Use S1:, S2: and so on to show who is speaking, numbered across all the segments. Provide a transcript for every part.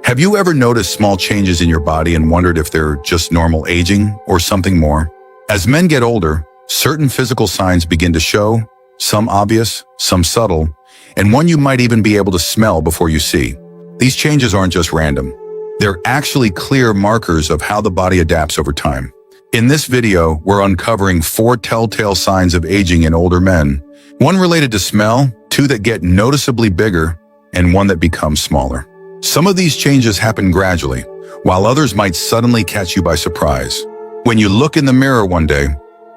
S1: Have you ever noticed small changes in your body and wondered if they're just normal aging or something more? As men get older, certain physical signs begin to show, some obvious, some subtle, and one you might even be able to smell before you see. These changes aren't just random. They're actually clear markers of how the body adapts over time. In this video, we're uncovering 4 telltale signs of aging in older men. 1 related to smell, 2 that get noticeably bigger, and 1 that becomes smaller. Some of these changes happen gradually, while others might suddenly catch you by surprise. When you look in the mirror one day,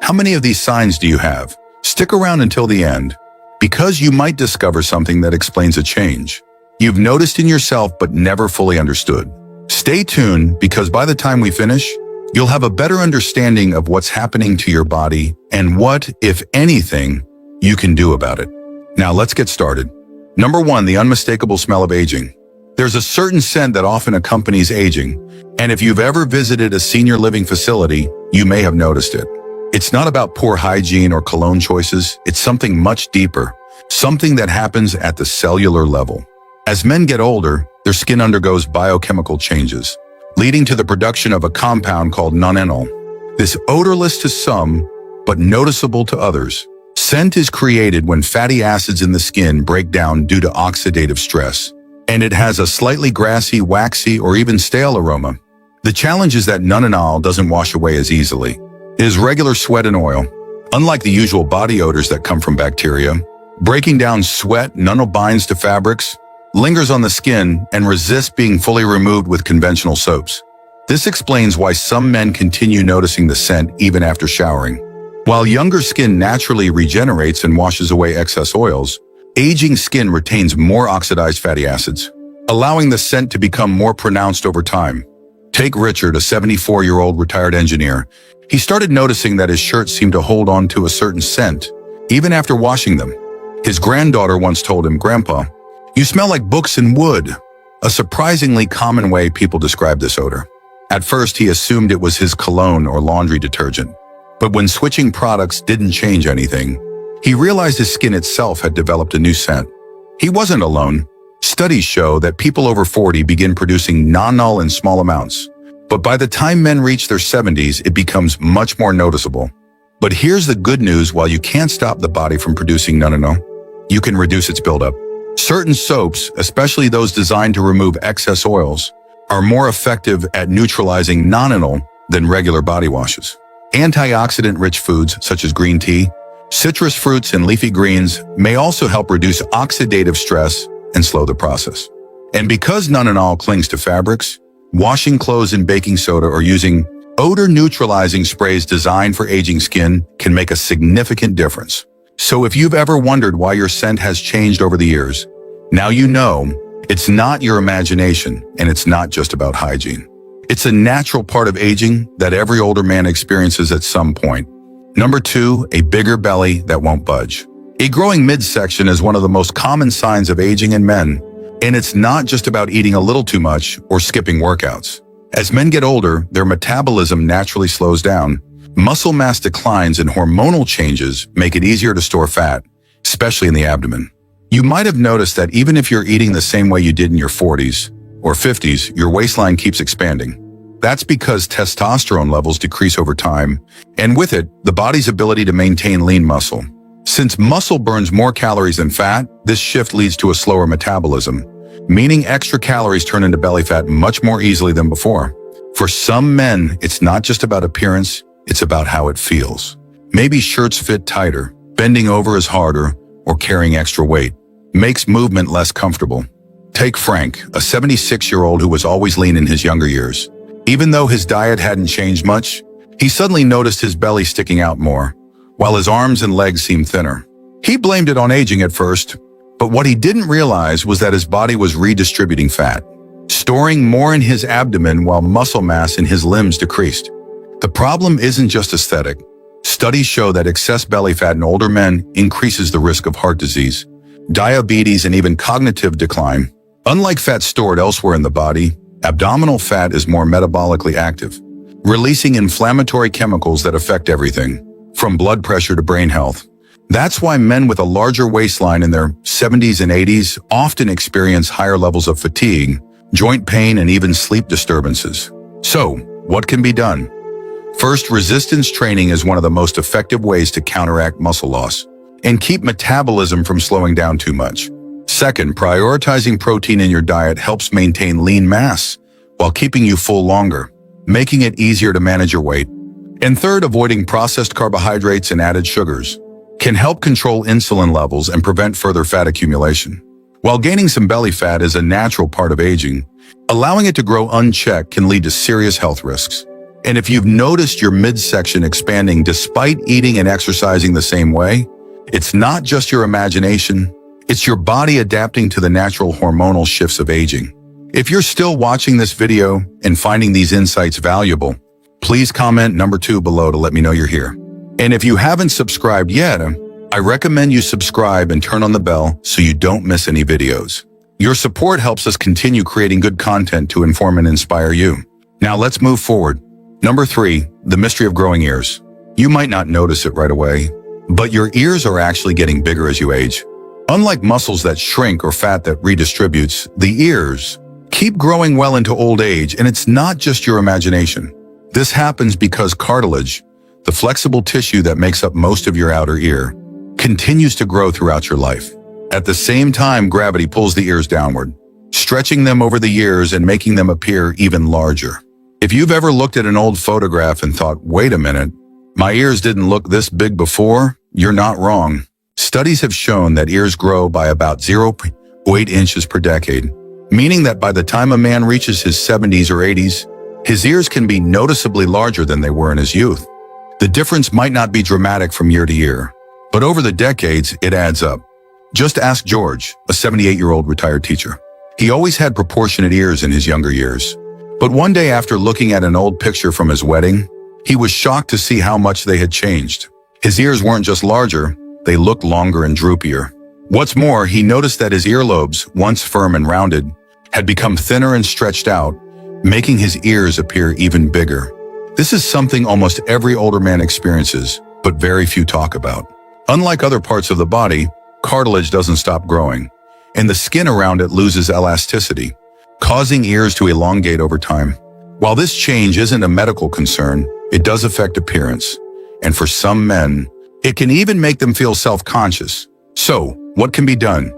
S1: how many of these signs do you have? Stick around until the end, because you might discover something that explains a change you've noticed in yourself but never fully understood. Stay tuned, because by the time we finish, you'll have a better understanding of what's happening to your body and what, if anything, you can do about it. Now let's get started. Number 1, the unmistakable smell of aging. There's a certain scent that often accompanies aging, and if you've ever visited a senior living facility, you may have noticed it. It's not about poor hygiene or cologne choices, it's something much deeper, something that happens at the cellular level. As men get older, their skin undergoes biochemical changes, leading to the production of a compound called nonenal. This odorless to some, but noticeable to others. Scent is created when fatty acids in the skin break down due to oxidative stress, and it has a slightly grassy, waxy, or even stale aroma. The challenge is that nonenal doesn't wash away as easily. It is regular sweat and oil. Unlike the usual body odors that come from bacteria, breaking down sweat, nonenal binds to fabrics, lingers on the skin, and resists being fully removed with conventional soaps. This explains why some men continue noticing the scent even after showering. While younger skin naturally regenerates and washes away excess oils, aging skin retains more oxidized fatty acids, allowing the scent to become more pronounced over time. Take Richard, a 74-year-old retired engineer. He started noticing that his shirts seemed to hold on to a certain scent, even after washing them. His granddaughter once told him, "Grandpa, you smell like books and wood," a surprisingly common way people describe this odor. At first, he assumed it was his cologne or laundry detergent. But when switching products didn't change anything, he realized his skin itself had developed a new scent. He wasn't alone. Studies show that people over 40 begin producing nonenal in small amounts. But by the time men reach their 70s, it becomes much more noticeable. But here's the good news: while you can't stop the body from producing nonenal, you can reduce its buildup. Certain soaps, especially those designed to remove excess oils, are more effective at neutralizing nonenal than regular body washes. Antioxidant-rich foods such as green tea, citrus fruits, and leafy greens may also help reduce oxidative stress and slow the process. And because nonenal clings to fabrics, washing clothes in baking soda or using odor-neutralizing sprays designed for aging skin can make a significant difference. So if you've ever wondered why your scent has changed over the years, now you know it's not your imagination, and it's not just about hygiene. It's a natural part of aging that every older man experiences at some point. Number 2, a bigger belly that won't budge. A growing midsection is one of the most common signs of aging in men, and it's not just about eating a little too much or skipping workouts. As men get older, their metabolism naturally slows down. Muscle mass declines and hormonal changes make it easier to store fat, especially in the abdomen. You might have noticed that even if you're eating the same way you did in your 40s or 50s, your waistline keeps expanding. That's because testosterone levels decrease over time, and with it, the body's ability to maintain lean muscle. Since muscle burns more calories than fat, this shift leads to a slower metabolism, meaning extra calories turn into belly fat much more easily than before. For some men, it's not just about appearance, it's about how it feels. Maybe shirts fit tighter, bending over is harder, or carrying extra weight makes movement less comfortable. Take Frank, a 76-year-old who was always lean in his younger years. Even though his diet hadn't changed much, he suddenly noticed his belly sticking out more, while his arms and legs seemed thinner. He blamed it on aging at first, but what he didn't realize was that his body was redistributing fat, storing more in his abdomen while muscle mass in his limbs decreased. The problem isn't just aesthetic. Studies show that excess belly fat in older men increases the risk of heart disease, diabetes, and even cognitive decline. Unlike fat stored elsewhere in the body, abdominal fat is more metabolically active, releasing inflammatory chemicals that affect everything, from blood pressure to brain health. That's why men with a larger waistline in their 70s and 80s often experience higher levels of fatigue, joint pain, and even sleep disturbances. So, what can be done? First, resistance training is one of the most effective ways to counteract muscle loss and keep metabolism from slowing down too much. Second, prioritizing protein in your diet helps maintain lean mass while keeping you full longer, making it easier to manage your weight. And third, avoiding processed carbohydrates and added sugars can help control insulin levels and prevent further fat accumulation. While gaining some belly fat is a natural part of aging, allowing it to grow unchecked can lead to serious health risks. And if you've noticed your midsection expanding despite eating and exercising the same way, it's not just your imagination, it's your body adapting to the natural hormonal shifts of aging. If you're still watching this video and finding these insights valuable, please comment number 2 below to let me know you're here. And if you haven't subscribed yet, I recommend you subscribe and turn on the bell so you don't miss any videos. Your support helps us continue creating good content to inform and inspire you. Now let's move forward. Number 3, the mystery of growing ears. You might not notice it right away, but your ears are actually getting bigger as you age. Unlike muscles that shrink or fat that redistributes, the ears keep growing well into old age, and it's not just your imagination. This happens because cartilage, the flexible tissue that makes up most of your outer ear, continues to grow throughout your life. At the same time, gravity pulls the ears downward, stretching them over the years and making them appear even larger. If you've ever looked at an old photograph and thought, wait a minute, my ears didn't look this big before, you're not wrong. Studies have shown that ears grow by about 0.8 inches per decade, meaning that by the time a man reaches his 70s or 80s, his ears can be noticeably larger than they were in his youth. The difference might not be dramatic from year to year, but over the decades, it adds up. Just ask George, a 78-year-old retired teacher. He always had proportionate ears in his younger years. But one day after looking at an old picture from his wedding, he was shocked to see how much they had changed. His ears weren't just larger, they looked longer and droopier. What's more, he noticed that his earlobes, once firm and rounded, had become thinner and stretched out, making his ears appear even bigger. This is something almost every older man experiences, but very few talk about. Unlike other parts of the body, cartilage doesn't stop growing, and the skin around it loses elasticity, causing ears to elongate over time. While this change isn't a medical concern, it does affect appearance, and for some men, it can even make them feel self-conscious. So, what can be done?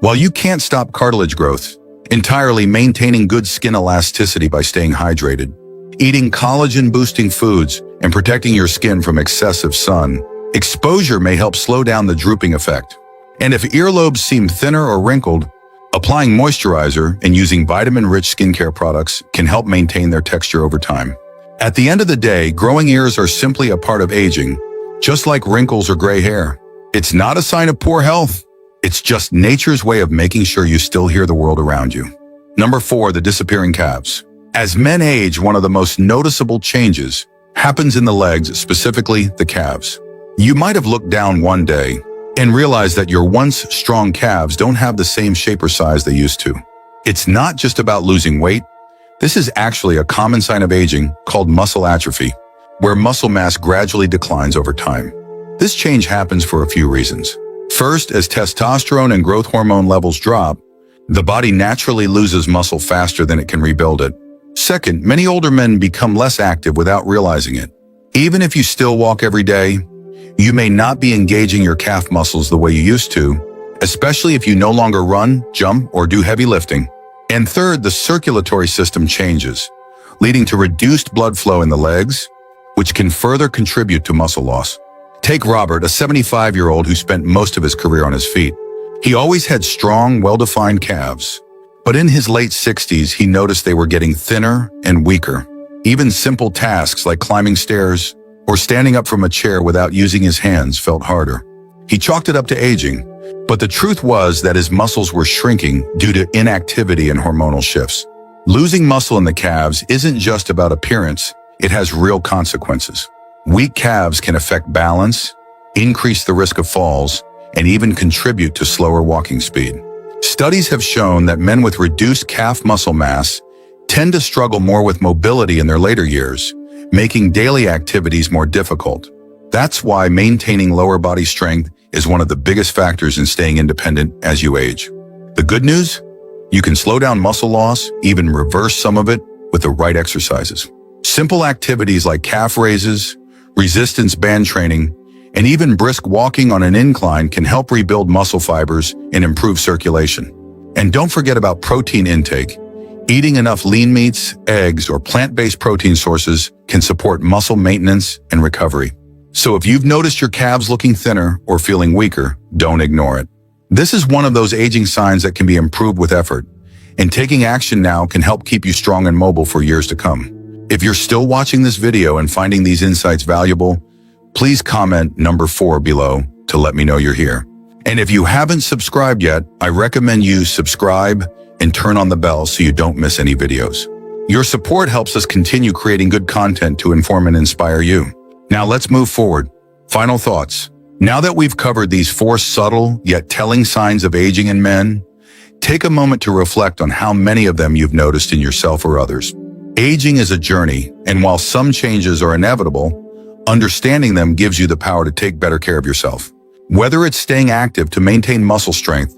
S1: While you can't stop cartilage growth entirely, maintaining good skin elasticity by staying hydrated, eating collagen-boosting foods, and protecting your skin from excessive sun exposure may help slow down the drooping effect. And if earlobes seem thinner or wrinkled, applying moisturizer and using vitamin-rich skincare products can help maintain their texture over time. At the end of the day, growing ears are simply a part of aging, just like wrinkles or gray hair. It's not a sign of poor health. It's just nature's way of making sure you still hear the world around you. Number 4, the disappearing calves. As men age, one of the most noticeable changes happens in the legs, specifically the calves. You might have looked down one day and realized that your once strong calves don't have the same shape or size they used to. It's not just about losing weight. This is actually a common sign of aging called muscle atrophy, where muscle mass gradually declines over time. This change happens for a few reasons. First, as testosterone and growth hormone levels drop, the body naturally loses muscle faster than it can rebuild it. Second, many older men become less active without realizing it. Even if you still walk every day, you may not be engaging your calf muscles the way you used to, especially if you no longer run, jump, or do heavy lifting. And third, the circulatory system changes, leading to reduced blood flow in the legs, which can further contribute to muscle loss. Take Robert, a 75-year-old who spent most of his career on his feet. He always had strong, well-defined calves, but in his late 60s, he noticed they were getting thinner and weaker. Even simple tasks like climbing stairs or standing up from a chair without using his hands felt harder. He chalked it up to aging, but the truth was that his muscles were shrinking due to inactivity and hormonal shifts. Losing muscle in the calves isn't just about appearance, it has real consequences. Weak calves can affect balance, increase the risk of falls, and even contribute to slower walking speed. Studies have shown that men with reduced calf muscle mass tend to struggle more with mobility in their later years, making daily activities more difficult. That's why maintaining lower body strength is one of the biggest factors in staying independent as you age. The good news? You can slow down muscle loss, even reverse some of it with the right exercises. Simple activities like calf raises, resistance band training, and even brisk walking on an incline can help rebuild muscle fibers and improve circulation. And don't forget about protein intake. Eating enough lean meats, eggs, or plant-based protein sources can support muscle maintenance and recovery. So if you've noticed your calves looking thinner or feeling weaker, don't ignore it. This is one of those aging signs that can be improved with effort, and taking action now can help keep you strong and mobile for years to come. If you're still watching this video and finding these insights valuable, please comment number 4 below to let me know you're here. And if you haven't subscribed yet, I recommend you subscribe and turn on the bell so you don't miss any videos. Your support helps us continue creating good content to inform and inspire you. Now let's move forward. Final thoughts. Now that we've covered these 4 subtle yet telling signs of aging in men, take a moment to reflect on how many of them you've noticed in yourself or others. Aging is a journey, and while some changes are inevitable, understanding them gives you the power to take better care of yourself. Whether it's staying active to maintain muscle strength,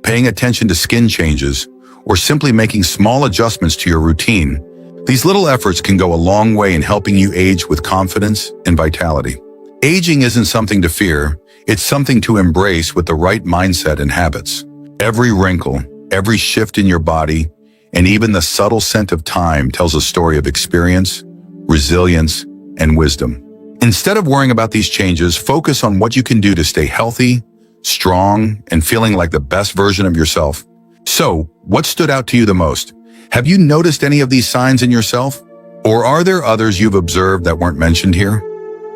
S1: paying attention to skin changes, or simply making small adjustments to your routine, these little efforts can go a long way in helping you age with confidence and vitality. Aging isn't something to fear, it's something to embrace with the right mindset and habits. Every wrinkle, every shift in your body, and even the subtle scent of time tells a story of experience, resilience, and wisdom. Instead of worrying about these changes, focus on what you can do to stay healthy, strong, and feeling like the best version of yourself. So, what stood out to you the most? Have you noticed any of these signs in yourself? Or are there others you've observed that weren't mentioned here?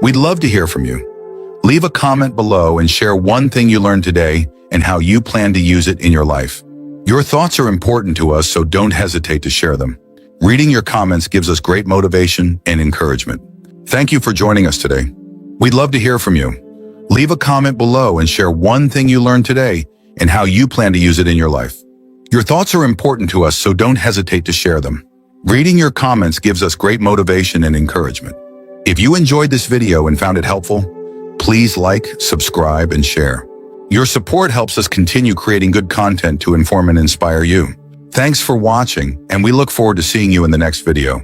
S1: We'd love to hear from you. Leave a comment below and share one thing you learned today and how you plan to use it in your life. Your thoughts are important to us, so don't hesitate to share them. Reading your comments gives us great motivation and encouragement. Thank you for joining us today. We'd love to hear from you. Leave a comment below and share one thing you learned today and how you plan to use it in your life. Your thoughts are important to us, so don't hesitate to share them. Reading your comments gives us great motivation and encouragement. If you enjoyed this video and found it helpful, please like, subscribe, and share. Your support helps us continue creating good content to inform and inspire you. Thanks for watching, and we look forward to seeing you in the next video.